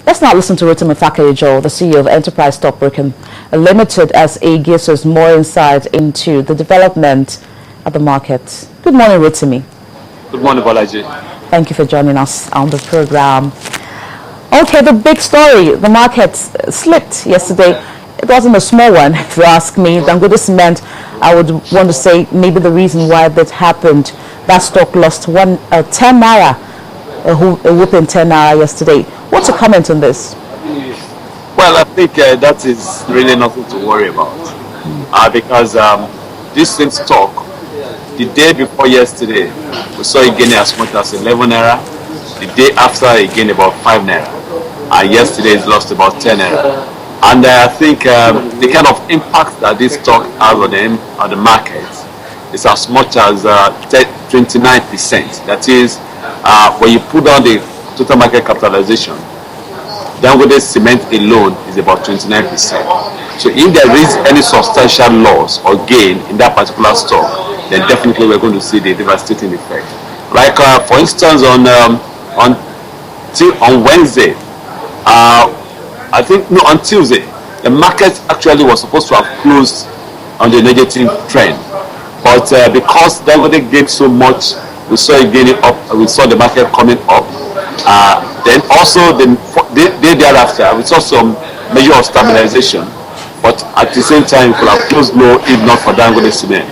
Let's now listen to Rotimi Fakejo, the CEO of Enterprise Stockbroking Limited, as he gives us more insight into the development of the market. Good morning, Rotimi. Good morning, Bolaji. Thank you for joining us on the program. Okay, the big story, the market slipped yesterday. It wasn't a small one, if you ask me. Dangote Cement, I would want to say maybe the reason why that happened. That stock lost 10 naira, a whooping 10 naira yesterday. What's your comment on this? Well, I think that is really nothing to worry about because this same stock, the day before yesterday, we saw it gain as much as 11 naira. The day after, it gained about 5 naira. And yesterday, it lost about 10 naira. And I think the kind of impact that this stock has on the market is as much as 29%. That is, when you put down the total market capitalization, Dangote Cement alone is about 29%. So if there is any substantial loss or gain in that particular stock, then definitely we're going to see the devastating effect. Like for instance, on Wednesday, on Tuesday, the market actually was supposed to have closed on the negative trend, but because Dangote gained so much, we saw it gaining up. We saw the market coming up. Then also the day thereafter, we saw some measure of stabilization, but at the same time, we could have closed low if not for Dangote Cement.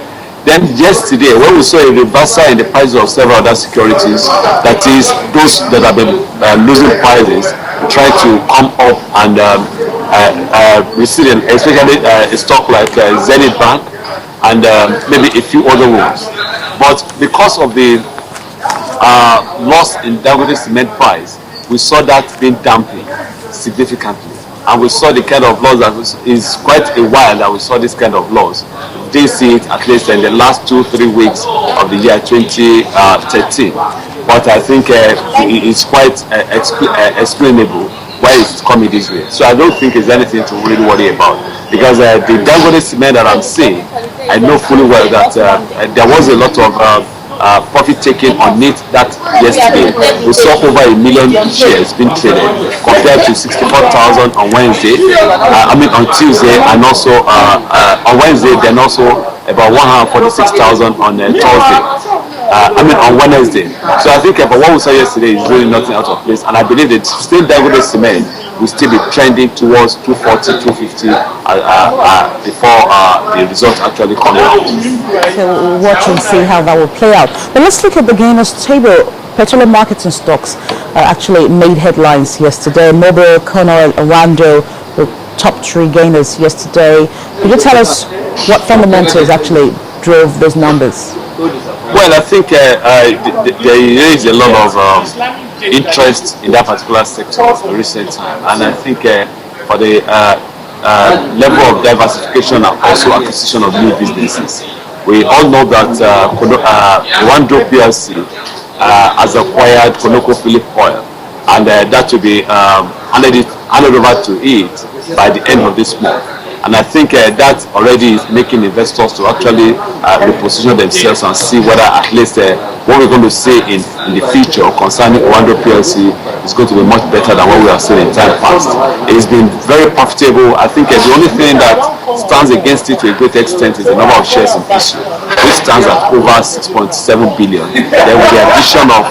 Then yesterday, when we saw a reversal in the prices of several other securities, that is, those that have been losing prices, try to come up and resilient, especially a stock like Zenith Bank and maybe a few other ones. But because of the loss in Dangote Cement price, we saw that being dampened significantly. And we saw the kind of loss that is quite a while that we saw this kind of loss. We did see it at least in the last 2-3 weeks of the year 2013. But I think it's quite explainable why it's coming this way. So I don't think there's anything to really worry about. Because the Dangote Cement that I'm seeing, I know fully well that there was a lot of profit taking on it that yesterday. We saw over 1 million shares being traded compared to 64,000 on Wednesday. On Tuesday, and also on Wednesday, then also about 146,000 on Thursday. On Wednesday. So I think what we saw yesterday is really nothing out of place, and I believe that still Dangote Cement will still be trending towards 240, 250 before the results actually come out. So we'll watch and see how that will play out. But let's look at the gainers table. Petroleum marketing stocks actually made headlines yesterday. Mobil, Colonel, Orlando, the top 3 gainers yesterday. Could you tell us what fundamentals actually drove those numbers? Well, I think there is a lot of interest in that particular sector in recent time, and I think for the level of diversification and also acquisition of new businesses, we all know that Wando PLC has acquired ConocoPhillips Oil, and that will be handed over to it by the end of this month. And I think that already is making investors to actually reposition themselves and see whether at least what we're going to see in the future concerning Wando PLC is going to be much better than what we have seen in time past. It's been very profitable. I think the only thing that stands against it to a great extent is the number of shares in issue, which stands at over 6.7 billion. Then with the addition of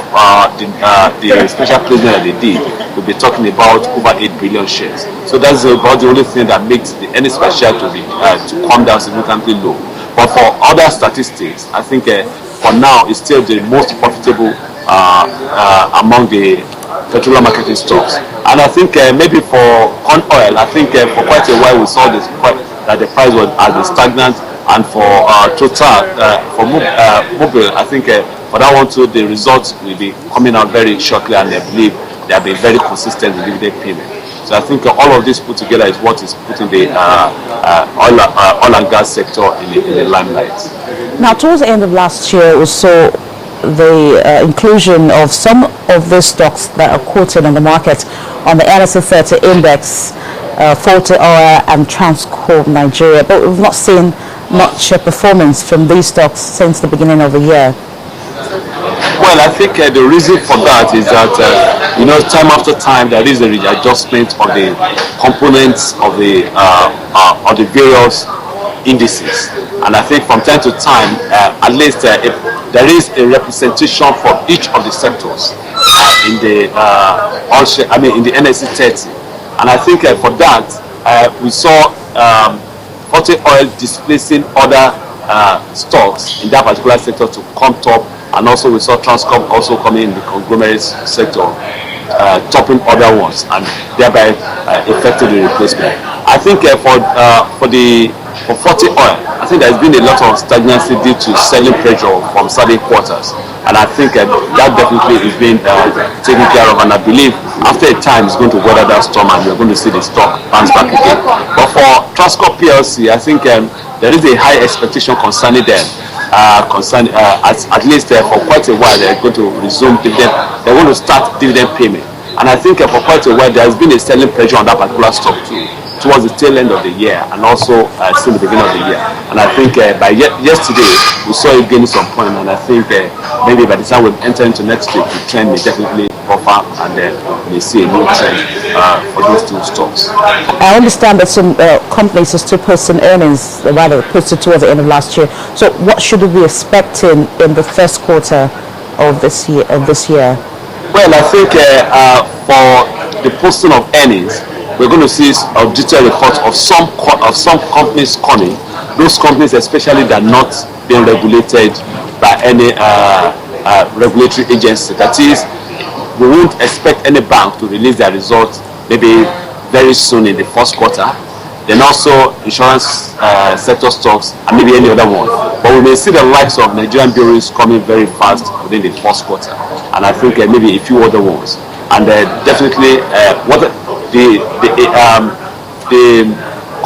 the special placement that they did, we'll be talking about over 8 billion shares. So that's about the only thing that makes the earnings per share to come down significantly low. But for other statistics, I think for now it's still the most profitable among the petroleum marketing stocks. And I think maybe for corn oil, I think for quite a while we saw this that the price has been stagnant, and for Total, for Mobil, I think for that one too, the results will be coming out very shortly, and I believe they have been very consistent with dividend payment. So I think all of this put together is what is putting the oil and gas sector in the limelight. Now, towards the end of last year, we saw the inclusion of some of these stocks that are quoted on the market on the analyst 30 index, Forte Oil and Transcorp Nigeria, but we've not seen much performance from these stocks since the beginning of the year. Well, I think the reason for that is that time after time there is a readjustment of the components of the various indices, and I think from time to time, at least if there is a representation for each of the sectors in the in the NSE 30, and I think for that we saw 40 oil displacing other stocks in that particular sector to come top, and also we saw Transcorp also coming in the conglomerate sector, topping other ones, and thereby affecting the replacement. I think for 40 oil, I think there's been a lot of stagnancy due to selling pressure from certain quarters, and I think that definitely is being taken care of, and I believe after a time it's going to weather that storm and we're going to see the stock bounce back again. But for Transcorp PLC, I think there is a high expectation concerning them. At least for quite a while they're going to resume dividend. They're going to start dividend payment, and I think for quite a while there has been a selling pressure on that particular stock too, towards the tail end of the year and also still the beginning of the year. And I think by yesterday we saw it gaining some point, and I think maybe by the time we enter into next week the trend may definitely buffer, and then we may see a new trend for those two stocks. I understand that some companies are still posting earnings, rather posted towards the end of last year. So what should we be expecting in the first quarter of this year? Well, I think for the posting of earnings, we're going to see a detailed report of some companies coming. Those companies, especially that are not being regulated by any regulatory agency. That is, we won't expect any bank to release their results maybe very soon in the first quarter. Then also insurance sector stocks and maybe any other one. But we may see the likes of Nigerian bureaus coming very fast within the first quarter, and I think maybe a few other ones. And definitely the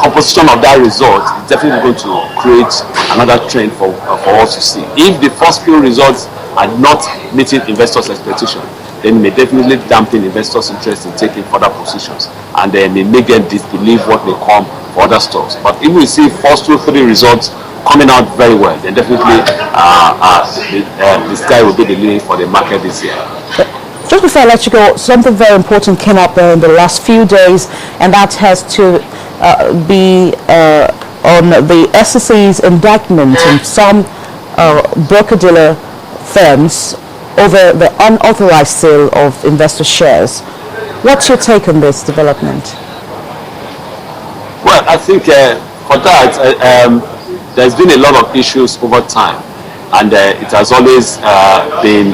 composition of that result is definitely going to create another trend for us to see. If the first few results are not meeting investors' expectations, then it may definitely dampen investors' interest in taking further positions, and then may make them disbelieve what may come for other stocks. But if we see first 2 or 3 results coming out very well, then definitely the sky will be the limit for the market this year. Just before I let you go, something very important came up in the last few days, and that has to be on the SEC's indictment in some broker-dealer firms over the unauthorized sale of investor shares. What's your take on this development? Well, I think for that, there's been a lot of issues over time, and it has always been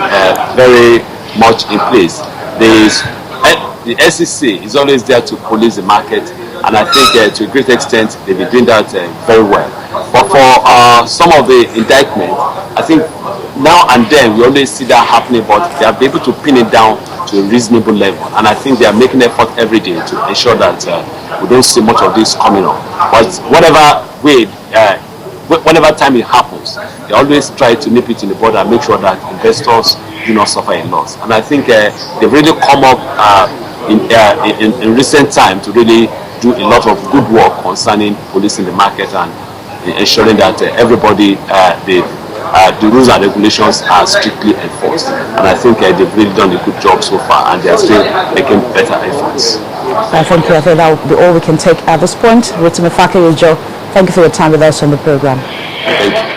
very much in place. The SEC is always there to police the market, and I think to a great extent they've been doing that very well. But for some of the indictment, I think now and then we always see that happening, but they are able to pin it down to a reasonable level, and I think they are making effort every day to ensure that we don't see much of this coming up. But whenever time it happens, they always try to nip it in the bud and make sure that investors do not suffer a loss. And I think they've really come up in recent time to really do a lot of good work concerning policing the market and ensuring that everybody, the rules and regulations are strictly enforced. And I think they've really done a good job so far, and they are still making better efforts. Thank you. I think that will be all we can take at this point. Rotimi Fakiyojo, thank you for your time with us on the program. Thank you.